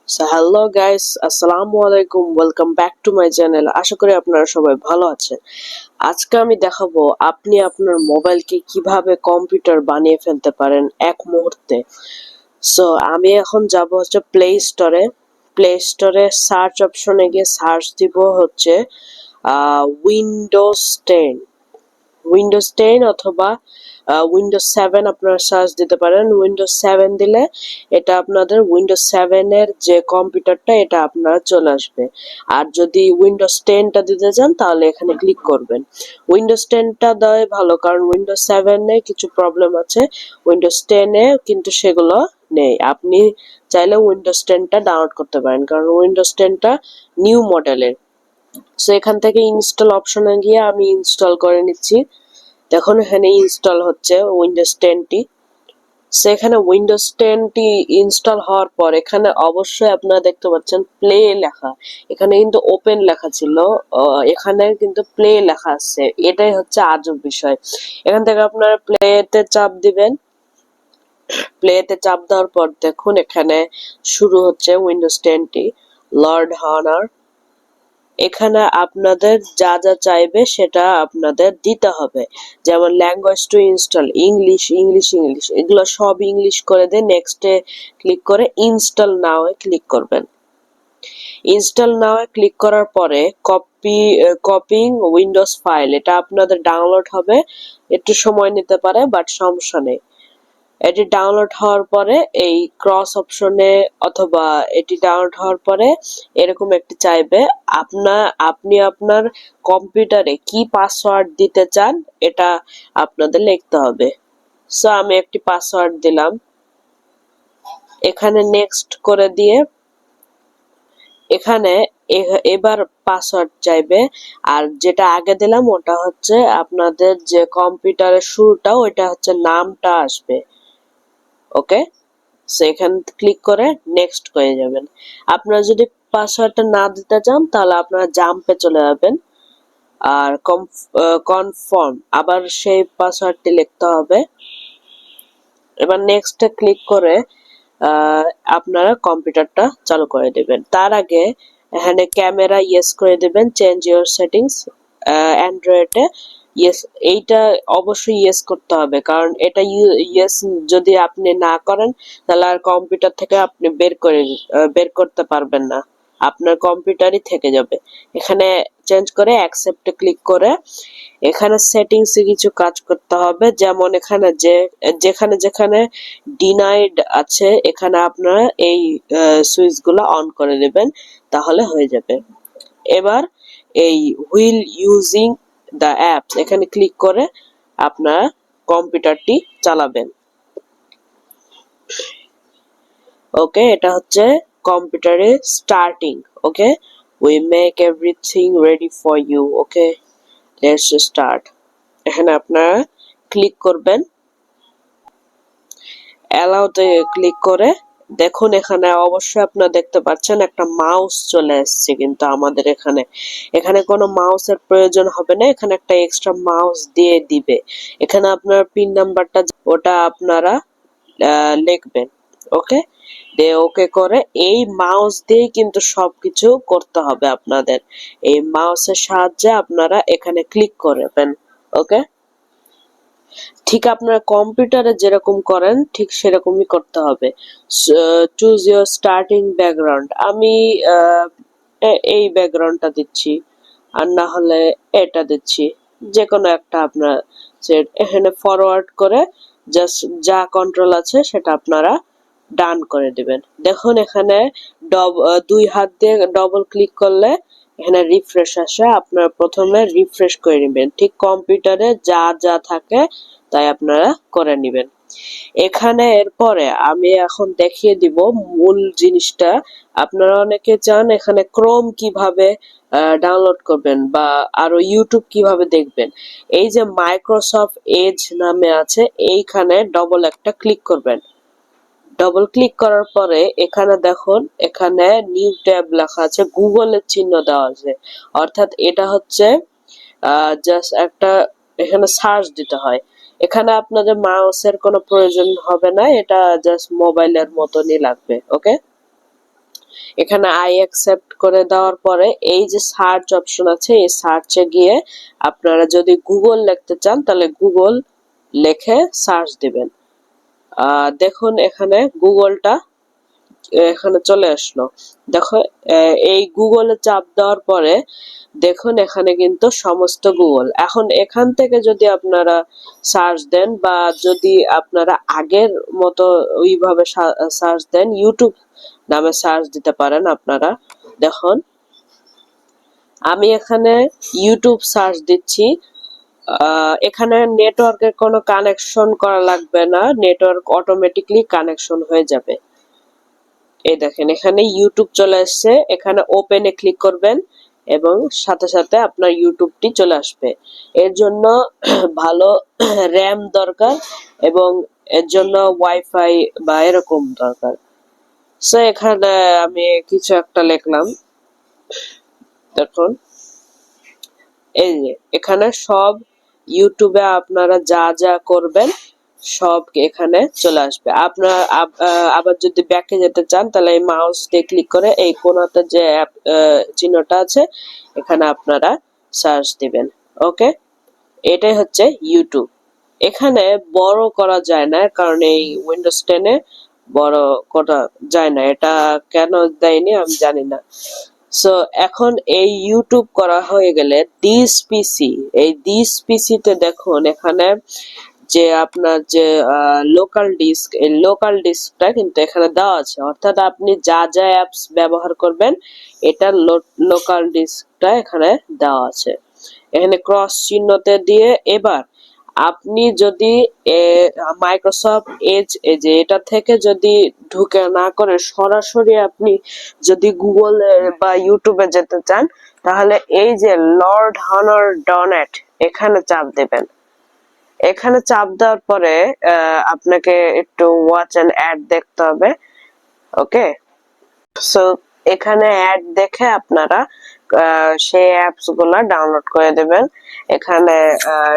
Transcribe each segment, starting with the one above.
Hello guys, আসসালামু আলাইকুম। Welcome back to my channel. আশা করি আপনারা সবাই ভালো আছেন। আজকে আমি দেখাবো আপনি আপনার মোবাইলকে কিভাবে কম্পিউটার বানিয়ে ফেলতে পারেন এক মুহূর্তে। সো আমি এখন যাব হচ্ছে প্লে স্টোরে সার্চ অপশনে গিয়ে সার্চ দিব হচ্ছে উইন্ডোজ টেন। উইন্ডোজ 10 অথবা উইন্ডোজ 7 আপনারা সার্চ দিতে পারেন। উইন্ডোজ 7 দিলে এটা আপনাদের উইন্ডোজ 7 এর যে কম্পিউটারটা এটা আপনারা চলে আসবে। আর যদি উইন্ডোজ 10টা দিতে চান তাহলে এখানে ক্লিক করবেন। উইন্ডোজ 10টা দেওয়াই ভালো, কারণ উইন্ডোজ 7-এ কিছু প্রবলেম আছে, উইন্ডোজ 10-এ কিন্তু সেগুলো নেই। আপনি চাইলে উইন্ডোজ 10টা ডাউনলোড করতে পারেন, কারণ উইন্ডোজ 10টা নিউ মডেলের। সো এখান থেকে ইনস্টল অপশনে গিয়ে আমি ইনস্টল করে নিচ্ছি। দেখুন এখানে ইনস্টল হচ্ছে উইন্ডোজ 10টি। সেখানে উইন্ডোজ 10টি ইনস্টল হওয়ার পর এখানে অবশ্যই আপনারা দেখতে পাচ্ছেন প্লে লেখা। এখানে কিন্তু ওপেন লেখা ছিল, এখানে কিন্তু প্লে লেখা আছে। এটাই হচ্ছে আজব বিষয়। এখান থেকে আপনারা প্লেতে চাপ দিবেন। প্লেতে চাপ দেওয়ার পর দেখুন এখানে শুরু হচ্ছে উইন্ডোজ 10টি লর্ড হনার। এখানে আপনাদের যা যা চাইবে সেটা আপনাদের দিতে হবে। যেমন language to install, English English English, এগুলো সব ইংলিশ করে দিয়ে নেক্সটে ক্লিক করে ইনস্টল নাও এ ক্লিক করবেন। ইনস্টল নাও এ ক্লিক করার পরে কপিং উইন্ডোজ ফাইল, এটা আপনাদের ডাউনলোড হবে। একটু সময় নিতে পারে, বাট সমস্যা নেই। এটি ডাউনলোড হওয়ার পরে এই ক্রস অপশনে অথবা এটি ডাউনলোড হওয়ার পরে এরকম একটি চাইবে। আপনি আপনার কম্পিউটারে কি পাসওয়ার্ড দিতে চান এটা আপনাদের লিখতে হবে। সো আমি একটি পাসওয়ার্ড দিলাম, এখানে নেক্সট করে দিয়ে এখানে এবার পাসওয়ার্ড চাইবে। আর যেটা আগে দিলাম ওটা হচ্ছে আপনাদের যে কম্পিউটারের শুরুটা, ওইটা হচ্ছে নামটা আসবে। ওকে, সেখানে ক্লিক করে নেক্সট করে যাবেন। আপনারা যদি পাসওয়ার্ডটা না দিতে চান তাহলে আপনারা জাম্পে চলে যাবেন। আর কনফার্ম, আবার সেই পাসওয়ার্ডটি লিখতে হবে। এবার নেক্সটে ক্লিক করে আপনারা কম্পিউটারটা চালু করে দেবেন। তার আগে এখানে ক্যামেরা ইয়েস করে দেবেন, চেঞ্জ ইউর সেটিংস অ্যান্ড্রয়েডে। ইয়েস, এইটা অবশ্যই ইয়েস করতে হবে, কারণ এটা ইয়েস যদি আপনি না করেন তাহলে আর কম্পিউটার থেকে আপনি বের করতে পারবেন না, আপনার কম্পিউটারই থেকে যাবে। এখানে চেঞ্জ করে অ্যাকসেপ্টে ক্লিক করে এখানে সেটিংসে কিছু কাজ করতে হবে। যেমন এখানে যেখানে যেখানে ডিনাইড আছে এখানে আপনারা এই সুইচগুলো অন করে দেবেন, তাহলে হয়ে যাবে। এবার এই হুইল ইউজিং দ্য অ্যাপস এখানে ক্লিক করে আপনারা কম্পিউটারটি চালাবেন। ওকে, এটা হচ্ছে কম্পিউটারে starting. Okay, we make everything ready for you. Okay, let's start. এখানে আপনারা ক্লিক করবেন, অ্যালাউতে ক্লিক করে দেখুন এখানে অবশ্যই আপনারা দেখতে পাচ্ছেন একটা মাউস চলে এসেছে, কিন্তু আমাদের এখানে এখানে কোনো মাউসের প্রয়োজন হবে না, এখানে একটা এক্সট্রা মাউস দিয়ে দিবে। এখানে আপনার পিন নাম্বারটা ওটা আপনারা লিখবেন। ওকে, দিয়ে ওকে করে এই মাউস দিয়ে কিন্তু সবকিছু করতে হবে আপনাদের। এই মাউসের সাহায্যে আপনারা এখানে ক্লিক করবেন। ওকে, ঠিক আপনার কম্পিউটারে যেরকম করেন ঠিক সেরকমই করতে হবে। চুজ ইউর স্টার্টিং ব্যাকগ্রাউন্ড, আমি এই ব্যাকগ্রাউন্ডটা দিচ্ছি, আর না হলে এটা দিচ্ছি, যে কোনো একটা আপনার এখানে ফরওয়ার্ড করে জাস্ট যা কন্ট্রোল আছে সেটা আপনারা ডান করে দিবেন। দেখুন এখানে দুই হাত দিয়ে ডবল ক্লিক করলে এখানে রিফ্রেশ আসে, আপনারা প্রথমে রিফ্রেশ করে নেবেন। ঠিক কম্পিউটারে যা যা থাকে তাই আপনারা করে নেবেন। এখানে এরপরে আমি এখন দেখিয়ে দিব মূল জিনিসটা। আপনারা অনেকে চান এখানে ক্রোম কিভাবে ডাউনলোড করবেন বা আরো ইউটিউব কিভাবে দেখবেন। এই যে মাইক্রোসফট এজ নামে আছে, এইখানে ডবল একটা ক্লিক করবেন। ডবল ক্লিক করার পরে এখানে দেখুন এখানে নিউ ট্যাব লেখা আছে, গুগলের চিহ্ন দেওয়া আছে, অর্থাৎ এটা হচ্ছে জাস্ট একটা এখানে সার্চ দিতে হয়। এখানে আপনাদের মাউসের কোনো প্রয়োজন হবে না, এটা জাস্ট মোবাইলের মতনই লাগবে। ওকে, এখানে আই অ্যাকসেপ্ট করে দেওয়ার পরে এই যে সার্চ অপশন আছে, এই সার্চে গিয়ে আপনারা যদি গুগল লিখতে চান তাহলে গুগল লিখে সার্চ দিবেন। দেখুন এখানে গুগলটা এখানে চলে আসলো। দেখো এই গুগলে চাপ দেওয়ার পরে দেখুন এখানে কিন্তু সমস্ত গুগল। এখন এখান থেকে যদি আপনারা সার্চ দেন বা যদি আপনারা আগের মতো ওইভাবে সার্চ দেন, ইউটিউব নামে সার্চ দিতে পারেন আপনারা। দেখুন আমি এখানে ইউটিউব সার্চ দিচ্ছি। এখানে নেটওয়ার্কের কোনো কানেকশন করা লাগবে না, নেটওয়ার্ক অটোমেটিকলি কানেকশন হয়ে যাবে। এই দেখেন এখানে ইউটিউব চলে আসছে, এখানে ওপেনে ক্লিক করবেন এবং সাথে সাথে আপনার ইউটিউবটি চলে আসবে। এর জন্য ভালো র্যাম দরকার এবং এর জন্য ওয়াইফাই বা এরকম দরকার। সো এখানে আমি কিছু একটা লিখলাম। দেখুন এই যে এখানে সব ইউটিউবে আপনারা যা যা করবেন সব এখানে চলে আসবে। আপনার আবার যদি ব্যাকে যেতে চান তাহলে এই মাউস দিয়ে ক্লিক করে এই কোণাতে যে অ্যাপ চিহ্নটা আছে এখানে আপনারা সার্চ দিবেন। ওকে, এটাই হচ্ছে ইউটিউব। এখানে বড় করা যায় না কারণ এই উইন্ডোজ 10 এ বড় করা যায় না, এটা কেন দেয়নি আমি জানি না। সো এখন এই ইউটিউব করা হয়ে গেলে দিস পিসি, এই দিস পিসিতে দেখুন এখানে যে আপনার যে লোকাল ডিস্ক, এই লোকাল ডিস্কটা কিন্তু এখানে দেওয়া আছে, অর্থাৎ আপনি যা যা অ্যাপস ব্যবহার করবেন এটা লোকাল ডিস্কটা এখানে দেওয়া আছে। এখানে ক্রস চিহ্নতে দিয়ে এবার আপনি যদি মাইক্রোসফট এজ এই যে এটা থেকে যদি ঢুকে না করে সরাসরি আপনি যদি গুগলে বা ইউটিউবে যেতে চান তাহলে এই যে লর্ড হনর ডনেট এখানে চাপ দেবেন। এখানে চাপ দেওয়ার পরে আপনাকে একটু ওয়াচ এন্ড অ্যাড দেখতে হবে। ওকে, সো এখানে অ্যাড দেখে আপনারা সেই অ্যাপস গুলা ডাউনলোড করে দেবেন। এখানে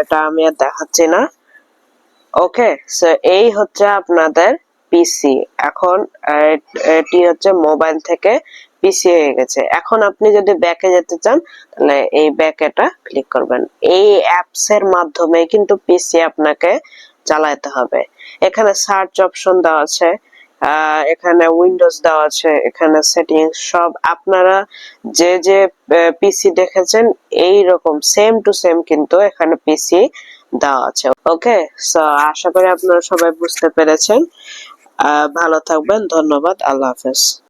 এটা আমি আর দেখাচ্ছি না। ওকে, সো এই হচ্ছে আপনাদের পিসি। এখন এটি হচ্ছে মোবাইল থেকে পিসি হয়ে গেছে। এখন আপনি যদি ব্যাকে যেতে চান তাহলে এই ব্যাকেটা ক্লিক করবেন। এই অ্যাপস এর মাধ্যমে কিন্তু পিসি আপনাকে চালাতে হবে। এখানে সার্চ অপশন দেওয়া আছে, এখানে উইন্ডোজ দেওয়া আছে, এখানে সেটিংস সব আপনারা যে যে পিসি দেখেছেন এই রকম সেম টু সেম কিন্তু এখানে পিসি দেওয়া আছে। ওকে, সো আশা করি আপনারা সবাই বুঝতে পেরেছেন। ভালো থাকবেন, ধন্যবাদ, আল্লাহ হাফেজ।